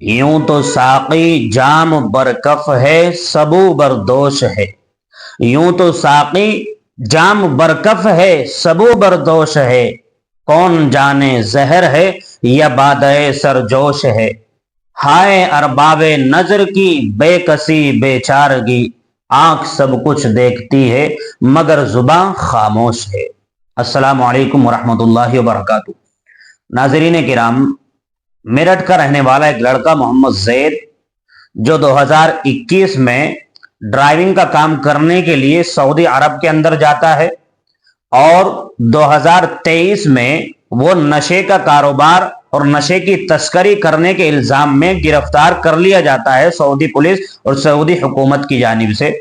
यूं तो साकी जाम बरकफ है सबू बरदोश है। यूं तो साकी जाम बरकफ है सबू बरदोश है। कौन जाने जहर है या बादए सरजोश है। हाय अरबाबे नजर की बेकसी बेचारगी, आंख सब कुछ देखती है मगर जुबान खामोश है। अस्सलामु अलैकुम वरहमतुल्लाहि वबरकातुहू। नाज़रीन किराम, मेरठ का रहने वाला एक लड़का मोहम्मद जैद, जो 2021 में ड्राइविंग का काम करने के लिए सऊदी अरब के अंदर जाता है और 2023 में वो नशे का कारोबार और नशे की तस्करी करने के इल्जाम में गिरफ्तार कर लिया जाता है सऊदी पुलिस और सऊदी हुकूमत की जानिब से।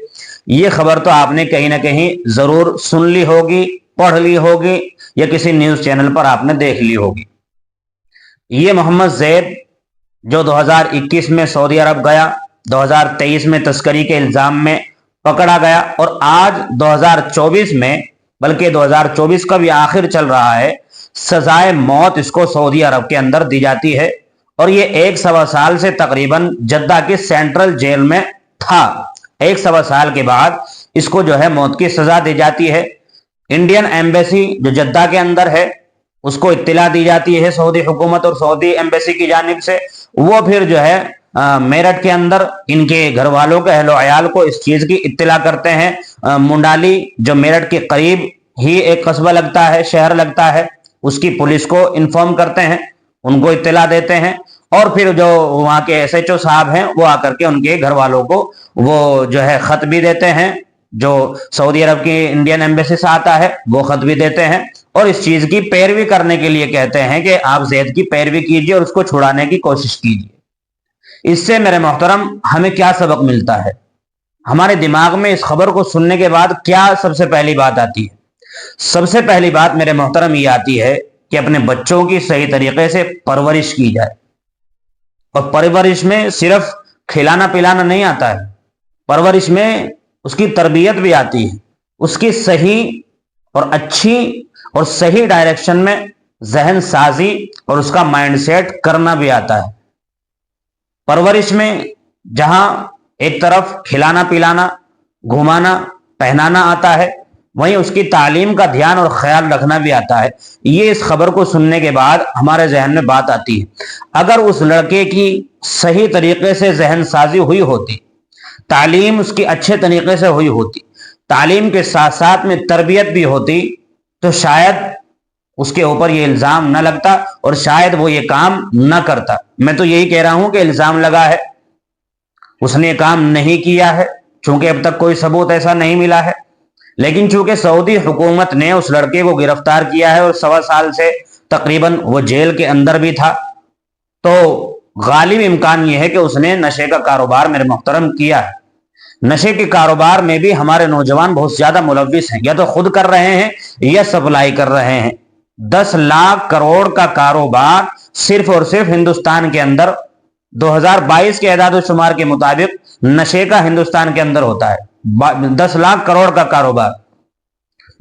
ये खबर तो आपने कहीं ना कहीं जरूर सुन ली होगी, पढ़ ली होगी या किसी न्यूज चैनल पर आपने देख ली होगी। ये मोहम्मद जैद जो 2021 में सऊदी अरब गया, 2023 में तस्करी के इल्जाम में पकड़ा गया और आज 2024 में, बल्कि 2024 का भी आखिर चल रहा है, सजाए मौत इसको सऊदी अरब के अंदर दी जाती है। और ये 1 साल से तकरीबन जद्दा के सेंट्रल जेल में था। 1 साल के बाद इसको जो है मौत की सजा दी जाती है। इंडियन एम्बेसी जो जद्दा के अंदर है उसको इत्तला दी जाती है सऊदी हुकूमत और सऊदी एम्बेसी की जानिब से। वो फिर जो है मेरठ के अंदर इनके घर वालों के अहलो अयाल को इस चीज की इत्तला करते हैं। मुंडाली जो मेरठ के करीब ही एक कस्बा लगता है, शहर लगता है, उसकी पुलिस को इन्फॉर्म करते हैं, उनको इत्तला देते हैं और फिर जो वहाँ के SHO साहब हैं वो आकर के उनके घर वालों को वो जो है खत भी देते हैं। जो सऊदी अरब की इंडियन एम्बेसी से आता है वो खत भी देते हैं और इस चीज की पैरवी करने के लिए कहते हैं कि आप जैद की पैरवी कीजिए और उसको छुड़ाने की कोशिश कीजिए। इससे मेरे मोहतरम हमें क्या सबक मिलता है? हमारे दिमाग में इस खबर को सुनने के बाद क्या सबसे पहली बात आती है? सबसे पहली बात मेरे मोहतरम ये आती है कि अपने बच्चों की सही तरीके से परवरिश की जाए। और परवरिश में सिर्फ खिलाना पिलाना नहीं आता है, परवरिश में उसकी तरबियत भी आती है, उसकी सही और अच्छी और सही डायरेक्शन में जहन साजी और उसका माइंडसेट करना भी आता है। परवरिश में जहां एक तरफ खिलाना पिलाना, घुमाना पहनाना आता है, वहीं उसकी तालीम का ध्यान और ख्याल रखना भी आता है। ये इस खबर को सुनने के बाद हमारे जहन में बात आती है, अगर उस लड़के की सही तरीके से जहन साजी हुई होती, तालीम उसकी अच्छे तरीके से हुई होती, तालीम के साथ साथ में तरबियत भी होती, तो शायद उसके ऊपर ये इल्जाम न लगता और शायद वो ये काम न करता। मैं तो यही कह रहा हूं कि इल्जाम लगा है, उसने काम नहीं किया है, चूंकि अब तक कोई सबूत ऐसा नहीं मिला है। लेकिन चूंकि सऊदी हुकूमत ने उस लड़के को गिरफ्तार किया है और 1.25 साल से तकरीबन वो जेल के अंदर भी था, तो गालिब इम्कान यह है कि उसने नशे का कारोबार मेरे मोहतरम किया है। नशे के कारोबार में भी हमारे नौजवान बहुत ज्यादा मुलव्विस हैं, या तो खुद कर रहे हैं या सप्लाई कर रहे हैं। 10 लाख करोड़ का कारोबार सिर्फ और सिर्फ हिंदुस्तान के अंदर 2022 के एदाद शुमार के मुताबिक नशे का हिंदुस्तान के अंदर होता है। 10 लाख करोड़ का कारोबार।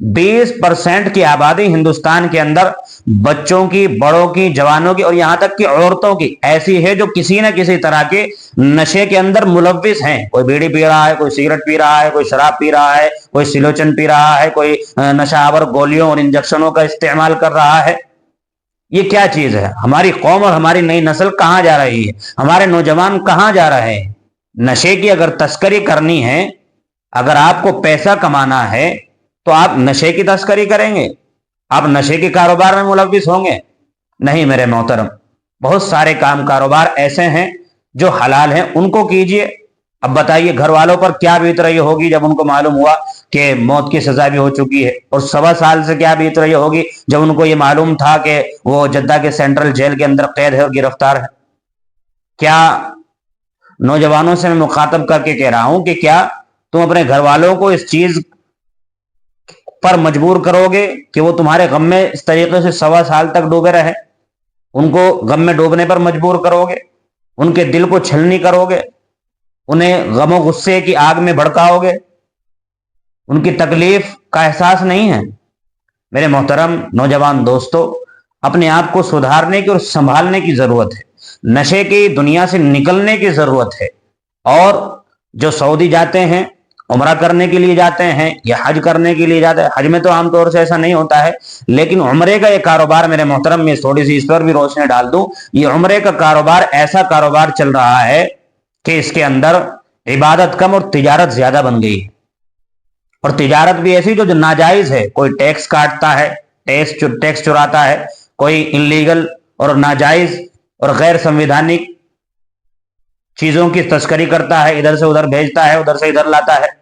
20% की आबादी हिंदुस्तान के अंदर बच्चों की, बड़ों की, जवानों की और यहां तक कि औरतों की ऐसी है जो किसी न किसी तरह के नशे के अंदर मुलव्विस हैं। कोई बीड़ी पी रहा है, कोई सिगरेट पी रहा है, कोई शराब पी रहा है, कोई सिलोचन पी रहा है, कोई नशावर गोलियों और इंजेक्शनों का इस्तेमाल कर रहा है। ये क्या चीज है? हमारी कौम और हमारी नई नस्ल कहां जा रही है? हमारे नौजवान कहां जा रहे हैं? नशे की अगर तस्करी करनी है, अगर आपको पैसा कमाना है तो आप नशे की तस्करी करेंगे? आप नशे के कारोबार में मुलव्विस होंगे? नहीं मेरे मोहतरम, बहुत सारे काम कारोबार ऐसे हैं जो हलाल हैं, उनको कीजिए। अब बताइए घर वालों पर क्या बीत रही होगी जब उनको मालूम हुआ कि मौत की सजा भी हो चुकी है, और 1.25 साल से क्या बीत रही होगी जब उनको ये मालूम था कि वो जद्दा के सेंट्रल जेल के अंदर कैद है और गिरफ्तार है। क्या नौजवानों से मैं मुखातब करके कह रहा हूं कि क्या तुम अपने घर वालों को इस चीज पर मजबूर करोगे कि वो तुम्हारे गम में इस तरीके से 1.25 साल तक डूबे रहे? उनको गम में डूबने पर मजबूर करोगे, उनके दिल को छलनी करोगे, उन्हें गमो गुस्से की आग में भड़काओगे? उनकी तकलीफ का एहसास नहीं है? मेरे मोहतरम नौजवान दोस्तों, अपने आप को सुधारने की और संभालने की जरूरत है। नशे की दुनिया से निकलने की जरूरत है। और जो सऊदी जाते हैं, उम्रा करने के लिए जाते हैं या हज करने के लिए जाते हैं, हज में तो आमतौर से ऐसा नहीं होता है, लेकिन उम्रे का ये कारोबार मेरे मोहतरम, में थोड़ी सी इस पर भी रोशनी डाल दूं, ये उम्रे का कारोबार ऐसा कारोबार चल रहा है कि इसके अंदर इबादत कम और तिजारत ज्यादा बन गई है। और तिजारत भी ऐसी जो नाजायज है, कोई टैक्स काटता है, टैक्स चुराता है, कोई इनलीगल और नाजायज और गैर संवैधानिक चीजों की तस्करी करता है, इधर से उधर भेजता है, उधर से इधर लाता है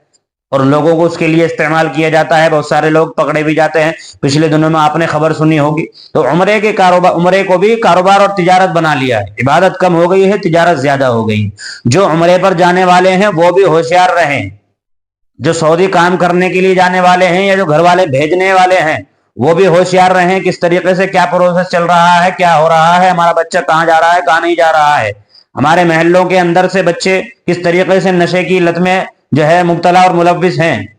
और लोगों को उसके लिए इस्तेमाल किया जाता है। बहुत सारे लोग पकड़े भी जाते हैं, पिछले दिनों में आपने खबर सुनी होगी। तो उम्रे के कारोबार, उम्रे को भी कारोबार और तिजारत बना लिया है। इबादत कम हो गई है, तिजारत ज्यादा हो गई है। जो उम्रे पर जाने वाले हैं वो भी होशियार रहें, जो सऊदी काम करने के लिए जाने वाले हैं या जो घर वाले भेजने वाले हैं वो भी होशियार रहें, किस तरीके से क्या प्रोसेस चल रहा है, क्या हो रहा है, हमारा बच्चा कहाँ जा रहा है, कहाँ नहीं जा रहा है। हमारे महल्लों के अंदर से बच्चे किस तरीके से नशे की लत में जो है मुब्तला और मुलव्विस हैं,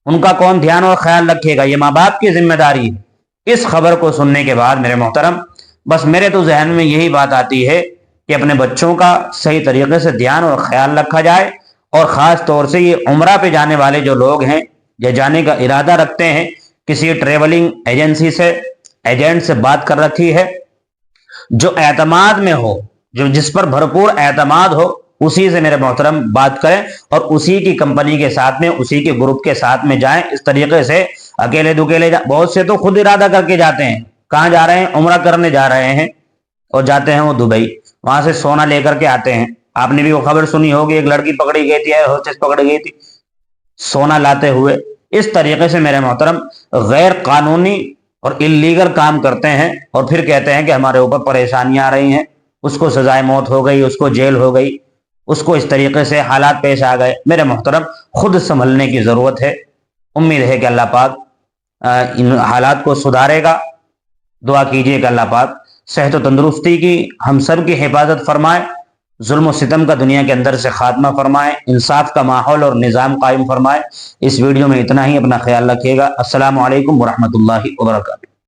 उनका कौन ध्यान और ख्याल रखेगा? ये माँ बाप की जिम्मेदारी है। इस खबर को सुनने के बाद मेरे मोहतरम, बस मेरे तो जहन में यही बात आती है कि अपने बच्चों का सही तरीके से ध्यान और ख्याल रखा जाए। और ख़ास तौर से ये उम्रा पे जाने वाले जो लोग हैं या जाने का इरादा रखते हैं, किसी ट्रेवलिंग एजेंसी से, एजेंट से बात कर रखी है, जो एतमाद में हो, जो जिस पर भरपूर एतमाद हो, उसी से मेरे मोहतरम बात करें और उसी की कंपनी के साथ में, उसी के ग्रुप के साथ में जाएं। इस तरीके से अकेले दुकेले बहुत से तो खुद इरादा करके जाते हैं, कहाँ जा रहे हैं, उम्रा करने जा रहे हैं और जाते हैं वो दुबई, वहां से सोना लेकर के आते हैं। आपने भी वो खबर सुनी होगी, एक लड़की पकड़ी गई थी, होस्टेस पकड़ी गई थी सोना लाते हुए। इस तरीके से मेरे मोहतरम गैर कानूनी और इल्लीगल काम करते हैं और फिर कहते हैं कि हमारे ऊपर परेशानियां आ रही हैं, उसको सजाए मौत हो गई, उसको जेल हो गई, उसको इस तरीके से हालात पेश आ गए। मेरे मोहतरम, खुद संभलने की जरूरत है। उम्मीद है कि अल्लाह पाक इन हालात को सुधारेगा। दुआ कीजिए कि अल्लाह पाक सेहत व तंदुरुस्ती की हम सब की हिफाजत फरमाए, जुल्म सितम का दुनिया के अंदर से खात्मा फरमाए, इंसाफ का माहौल और निज़ाम कायम फरमाए। इस वीडियो में इतना ही। अपना ख्याल रखिएगा। अस्सलामु अलैकुम वरहमतुल्लाहि वबरकातुहू।